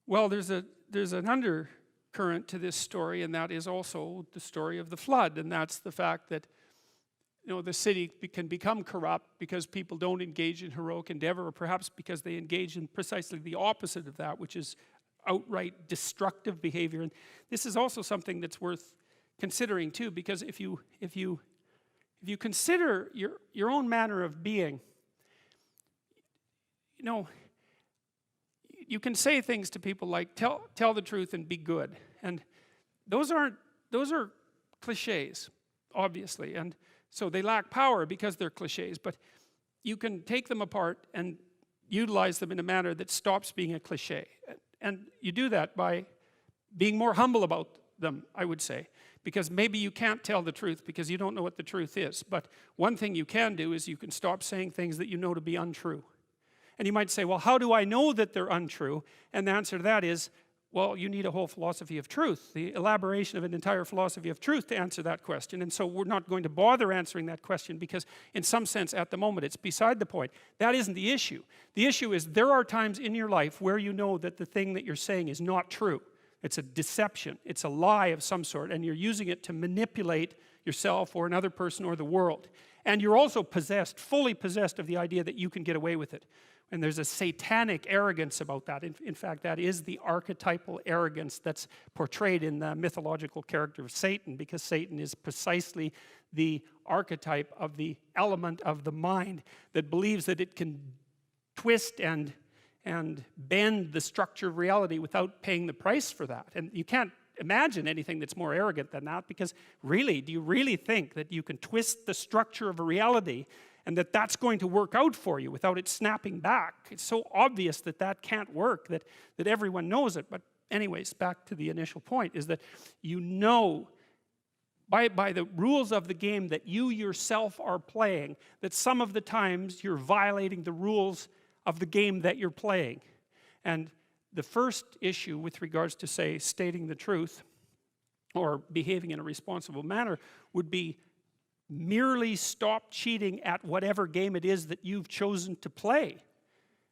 Well, there's an undercurrent to this story, and that is also the story of the flood, and that's the fact that, you know, the city can become corrupt because people don't engage in heroic endeavor, or perhaps because they engage in precisely the opposite of that, which is outright destructive behavior. And this is also something that's worth considering too, because if you consider your own manner of being, you know, you can say things to people like tell the truth and be good, and those are cliches, obviously, and so they lack power because they're cliches. But you can take them apart and utilize them in a manner that stops being a cliche, and you do that by being more humble about them, I would say, because maybe you can't tell the truth because you don't know what the truth is. But one thing you can do is you can stop saying things that you know to be untrue. And you might say, well, how do I know that they're untrue? And the answer to that is, well, you need a whole philosophy of truth, the elaboration of an entire philosophy of truth to answer that question. And so we're not going to bother answering that question because in some sense at the moment it's beside the point. That isn't the issue. The issue is there are times in your life where you know that the thing that you're saying is not true. It's a deception, it's a lie of some sort, and you're using it to manipulate yourself or another person or the world. And you're also possessed, fully possessed of the idea that you can get away with it. And there's a satanic arrogance about that. In fact, that is the archetypal arrogance that's portrayed in the mythological character of Satan, because Satan is precisely the archetype of the element of the mind that believes that it can twist and bend the structure of reality without paying the price for that. And you can't imagine anything that's more arrogant than that, because really, do you really think that you can twist the structure of a reality and that that's going to work out for you without it snapping back? It's so obvious that that can't work that everyone knows it. But anyways, back to the initial point, is that you know by the rules of the game that you yourself are playing that some of the times you're violating the rules of the game that you're playing. And the first issue with regards to, say, stating the truth or behaving in a responsible manner would be merely stop cheating at whatever game it is that you've chosen to play.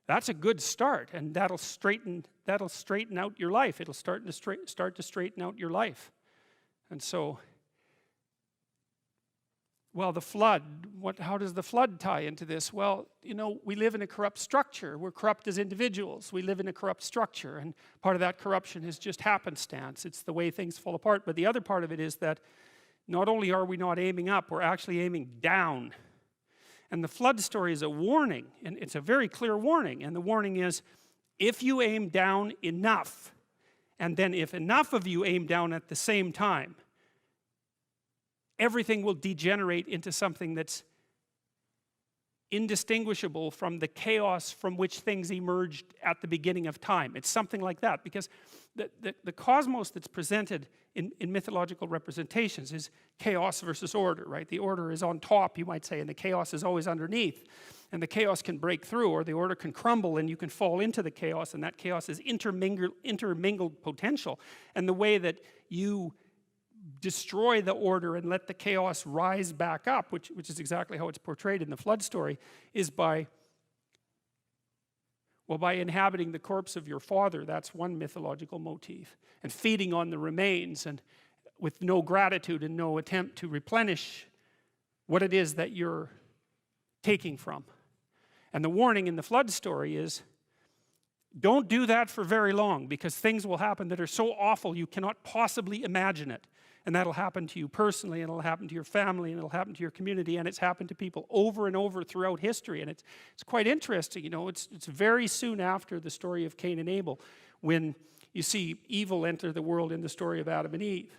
That's a good start, and that'll straighten out your life. It'll start to straighten out your life. And so, well, the flood, how does the flood tie into this? Well, you know, we live in a corrupt structure. We're corrupt as individuals. We live in a corrupt structure, and part of that corruption is just happenstance. It's the way things fall apart. But the other part of it is that not only are we not aiming up, we're actually aiming down. And the flood story is a warning, and it's a very clear warning. And the warning is, if you aim down enough, and then if enough of you aim down at the same time, everything will degenerate into something that's indistinguishable from the chaos from which things emerged at the beginning of time. It's something like that, because the cosmos that's presented in mythological representations is chaos versus order, right? The order is on top, you might say, and the chaos is always underneath. And the chaos can break through, or the order can crumble, and you can fall into the chaos, and that chaos is intermingled potential. And the way that you destroy the order and let the chaos rise back up, which is exactly how it's portrayed in the flood story, is by inhabiting the corpse of your father. That's one mythological motif, and feeding on the remains, and with no gratitude and no attempt to replenish what it is that you're taking from. And the warning in the flood story is, don't do that for very long, because things will happen that are so awful you cannot possibly imagine it. And that'll happen to you personally, and it'll happen to your family, and it'll happen to your community, and it's happened to people over and over throughout history. And it's quite interesting, you know, it's very soon after the story of Cain and Abel when you see evil enter the world in the story of Adam and Eve,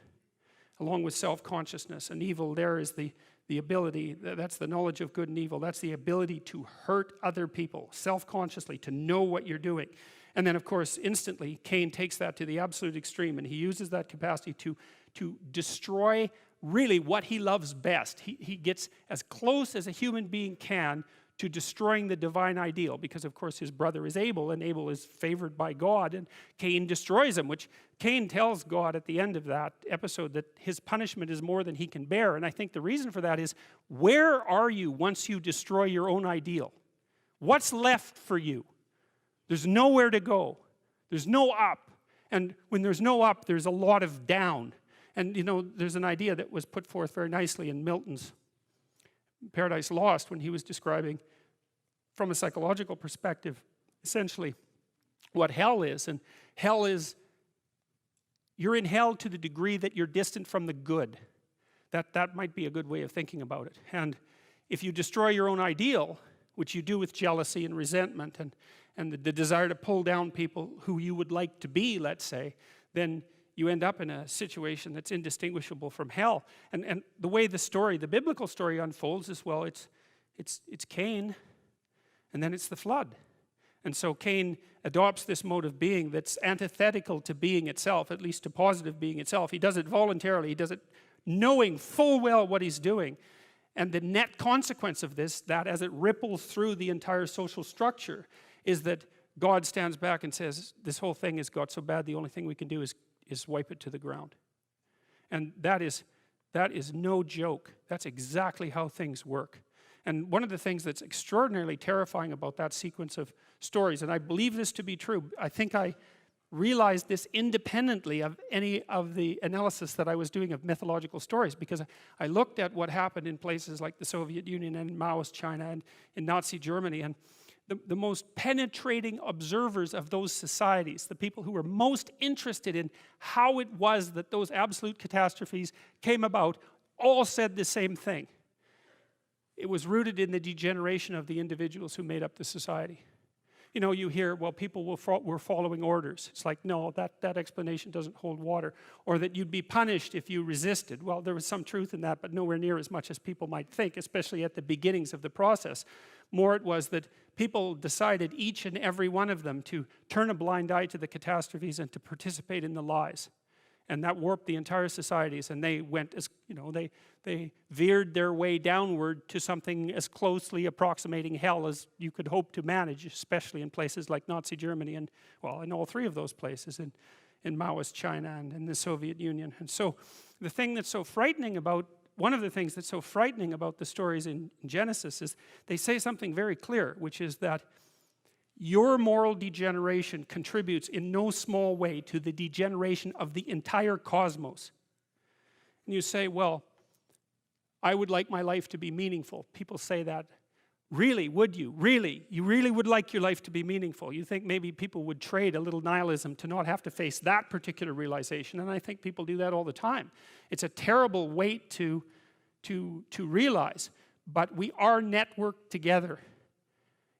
along with self-consciousness. And evil there is the ability, that's the knowledge of good and evil, that's the ability to hurt other people self-consciously, to know what you're doing. And then, of course, instantly, Cain takes that to the absolute extreme, and he uses that capacity to destroy really what he loves best. He gets as close as a human being can to destroying the divine ideal, because of course his brother is Abel, and Abel is favored by God, and Cain destroys him, which Cain tells God at the end of that episode that his punishment is more than he can bear. And I think the reason for that is, where are you once you destroy your own ideal? What's left for you? There's nowhere to go. There's no up. And when there's no up, there's a lot of down. And you know, there's an idea that was put forth very nicely in Milton's Paradise Lost when he was describing, from a psychological perspective, essentially what hell is. And hell is, you're in hell to the degree that you're distant from the good. That might be a good way of thinking about it. And if you destroy your own ideal, which you do with jealousy and resentment and the desire to pull down people who you would like to be, let's say, then you end up in a situation that's indistinguishable from hell. And the way the story, the biblical story unfolds is, well, it's Cain, and then it's the flood. And so Cain adopts this mode of being that's antithetical to being itself, at least to positive being itself. He does it voluntarily. He does it knowing full well what he's doing. And the net consequence of this, that as it ripples through the entire social structure, is that God stands back and says, this whole thing has got so bad, the only thing we can do is wipe it to the ground. And that is no joke. That's exactly how things work. And one of the things that's extraordinarily terrifying about that sequence of stories, and I believe this to be true, I think I realized this independently of any of the analysis that I was doing of mythological stories, because I looked at what happened in places like the Soviet Union and Maoist China and in Nazi Germany, and the most penetrating observers of those societies, the people who were most interested in how it was that those absolute catastrophes came about, all said the same thing. It was rooted in the degeneration of the individuals who made up the society. You know, you hear, well, people were following orders. It's like, no, that explanation doesn't hold water. Or that you'd be punished if you resisted. Well, there was some truth in that, but nowhere near as much as people might think, especially at the beginnings of the process. More it was that people decided, each and every one of them, to turn a blind eye to the catastrophes and to participate in the lies. And that warped the entire societies, and they went as, you know, they veered their way downward to something as closely approximating hell as you could hope to manage, especially in places like Nazi Germany and, well, in all three of those places, in Maoist China and in the Soviet Union. And so the thing that's so frightening about, one of the things that's so frightening about the stories in Genesis is they say something very clear, which is that your moral degeneration contributes in no small way to the degeneration of the entire cosmos. And you say, well, I would like my life to be meaningful. People say that. Really, would you? Really? You really would like your life to be meaningful? You think maybe people would trade a little nihilism to not have to face that particular realization, and I think people do that all the time. It's a terrible weight to realize, but we are networked together.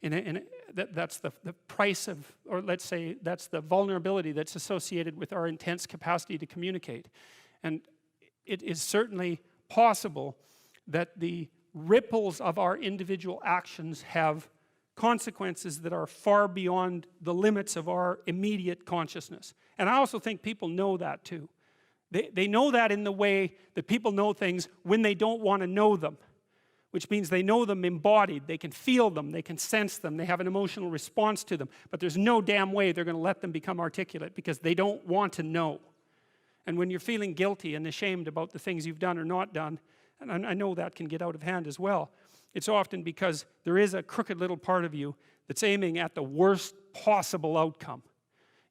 That's the price of, or let's say, that's the vulnerability that's associated with our intense capacity to communicate. And it is certainly possible that the ripples of our individual actions have consequences that are far beyond the limits of our immediate consciousness. And I also think people know that too. They know that in the way that people know things when they don't want to know them, which means they know them embodied, they can feel them, they can sense them, they have an emotional response to them, but there's no damn way they're going to let them become articulate because they don't want to know. And when you're feeling guilty and ashamed about the things you've done or not done, and I know that can get out of hand as well, it's often because there is a crooked little part of you that's aiming at the worst possible outcome.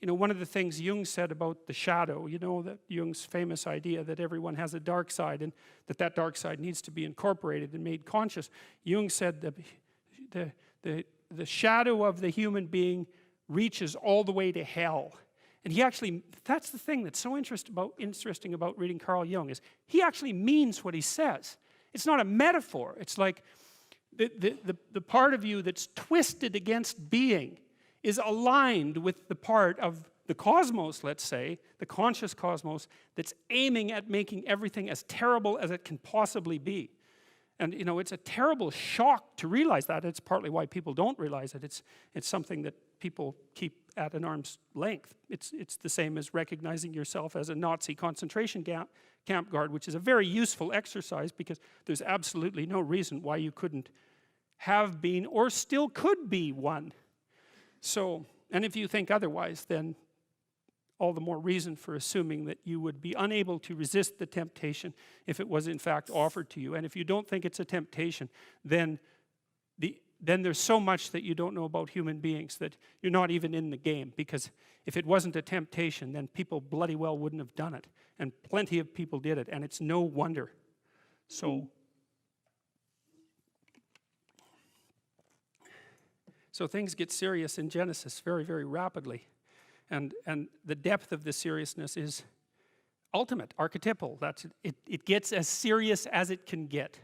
You know, one of the things Jung said about the shadow, you know, that Jung's famous idea that everyone has a dark side and that dark side needs to be incorporated and made conscious. Jung said that the shadow of the human being reaches all the way to hell. And he actually, that's the thing that's so interesting about reading Carl Jung, is he actually means what he says. It's not a metaphor. It's like the part of you that's twisted against being is aligned with the part of the cosmos, let's say, the conscious cosmos, that's aiming at making everything as terrible as it can possibly be. And, you know, it's a terrible shock to realize that. It's partly why people don't realize it. It's something that people keep at an arm's length. It's the same as recognizing yourself as a Nazi concentration camp guard, which is a very useful exercise because there's absolutely no reason why you couldn't have been or still could be one. So, and if you think otherwise, then all the more reason for assuming that you would be unable to resist the temptation if it was in fact offered to you. And if you don't think it's a temptation, then then there's so much that you don't know about human beings that you're not even in the game, because if it wasn't a temptation, then people bloody well wouldn't have done it, and plenty of people did it, and it's no wonder. So things get serious in Genesis very, very rapidly, and the depth of the seriousness is ultimate, archetypal. That's it. It gets as serious as it can get.